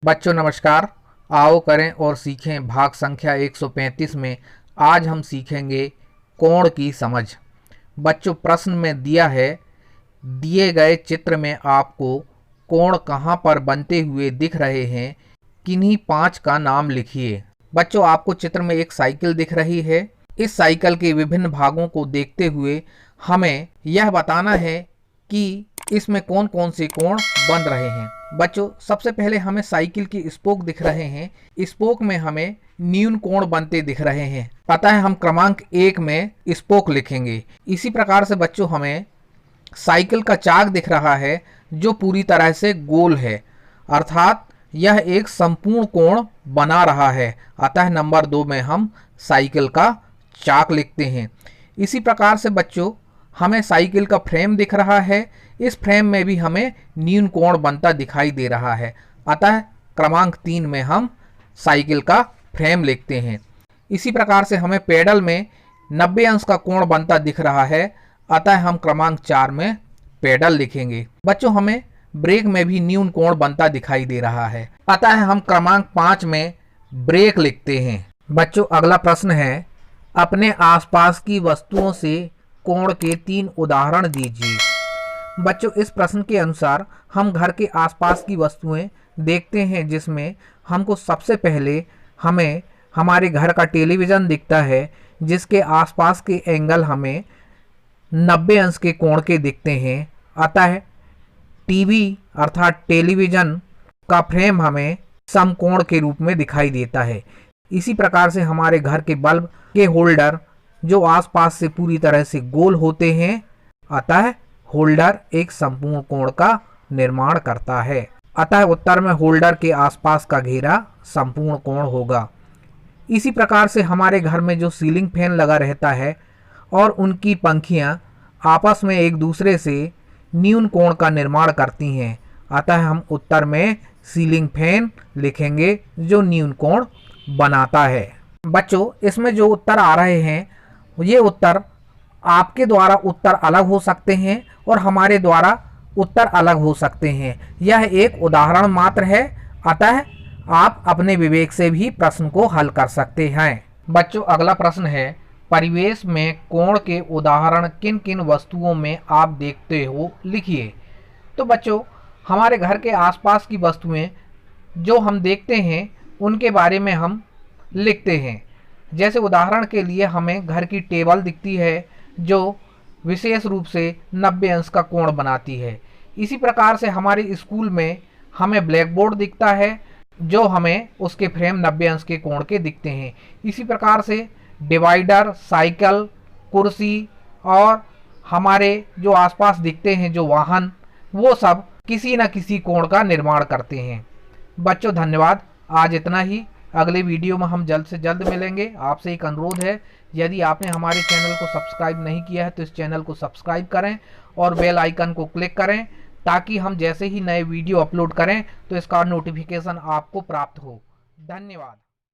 बच्चों नमस्कार। आओ करें और सीखें भाग संख्या 135 में आज हम सीखेंगे कोण की समझ। बच्चों प्रश्न में दिया है, दिए गए चित्र में आपको कोण कहाँ पर बनते हुए दिख रहे हैं, किन्हीं 5 का नाम लिखिए। बच्चों आपको चित्र में एक साइकिल दिख रही है। इस साइकिल के विभिन्न भागों को देखते हुए हमें यह बताना है कि इसमें कौन कौन से कोण बन रहे हैं। बच्चों सबसे पहले हमें साइकिल की स्पोक दिख रहे हैं। स्पोक में हमें न्यून कोण बनते दिख रहे हैं, पता है हम क्रमांक 1 में स्पोक लिखेंगे। इसी प्रकार से बच्चों हमें साइकिल का चाक दिख रहा है जो पूरी तरह से गोल है, अर्थात यह एक संपूर्ण कोण बना रहा है, अतः नंबर 2 में हम साइकिल का चाक लिखते हैं। इसी प्रकार से बच्चों हमें साइकिल का फ्रेम दिख रहा है। इस फ्रेम में भी हमें न्यून कोण बनता दिखाई दे रहा है, अतः क्रमांक 3 में हम साइकिल का फ्रेम लिखते हैं। इसी प्रकार से हमें पेडल में 90 अंश का कोण बनता दिख रहा है, अतः हम क्रमांक 4 में पेडल लिखेंगे। बच्चों हमें ब्रेक में भी न्यून कोण बनता दिखाई दे रहा है, अतः हम क्रमांक 5 में ब्रेक लिखते हैं। बच्चों अगला प्रश्न है, अपने आसपास की वस्तुओं से कोण के 3 उदाहरण दीजिए। बच्चों इस प्रश्न के अनुसार हम घर के आसपास की वस्तुएं देखते हैं, जिसमें हमको सबसे पहले हमें हमारे घर का टेलीविज़न दिखता है, जिसके आसपास के एंगल हमें 90 अंश के कोण के दिखते हैं, अतः टीवी अर्थात टेलीविज़न का फ्रेम हमें समकोण के रूप में दिखाई देता है। इसी प्रकार से हमारे घर के बल्ब के होल्डर जो आसपास से पूरी तरह से गोल होते हैं, अतः होल्डर एक संपूर्ण कोण का निर्माण करता है, अतः उत्तर में होल्डर के आसपास का घेरा संपूर्ण कोण होगा। इसी प्रकार से हमारे घर में जो सीलिंग फैन लगा रहता है और उनकी पंखियां आपस में एक दूसरे से न्यून कोण का निर्माण करती हैं, अतः हम उत्तर में सीलिंग फैन लिखेंगे जो न्यून कोण बनाता है। बच्चों इसमें जो उत्तर आ रहे हैं ये उत्तर आपके द्वारा उत्तर अलग हो सकते हैं और हमारे द्वारा उत्तर अलग हो सकते हैं। यह एक उदाहरण मात्र है, अतः आप अपने विवेक से भी प्रश्न को हल कर सकते हैं। बच्चों अगला प्रश्न है, परिवेश में कोण के उदाहरण किन किन वस्तुओं में आप देखते हो, लिखिए। तो बच्चों हमारे घर के आसपास की वस्तुएं जो हम देखते हैं उनके बारे में हम लिखते हैं। जैसे उदाहरण के लिए हमें घर की टेबल दिखती है जो विशेष रूप से 90 अंश का कोण बनाती है। इसी प्रकार से हमारे स्कूल में हमें ब्लैक बोर्ड दिखता है जो हमें उसके फ्रेम 90 अंश के कोण के दिखते हैं। इसी प्रकार से डिवाइडर, साइकिल, कुर्सी और हमारे जो आसपास दिखते हैं जो वाहन, वो सब किसी न किसी कोण का निर्माण करते हैं। बच्चों धन्यवाद, आज इतना ही। अगले वीडियो में हम जल्द से जल्द मिलेंगे। आपसे एक अनुरोध है, यदि आपने हमारे चैनल को सब्सक्राइब नहीं किया है तो इस चैनल को सब्सक्राइब करें और बेल आइकन को क्लिक करें, ताकि हम जैसे ही नए वीडियो अपलोड करें तो इसका नोटिफिकेशन आपको प्राप्त हो। धन्यवाद।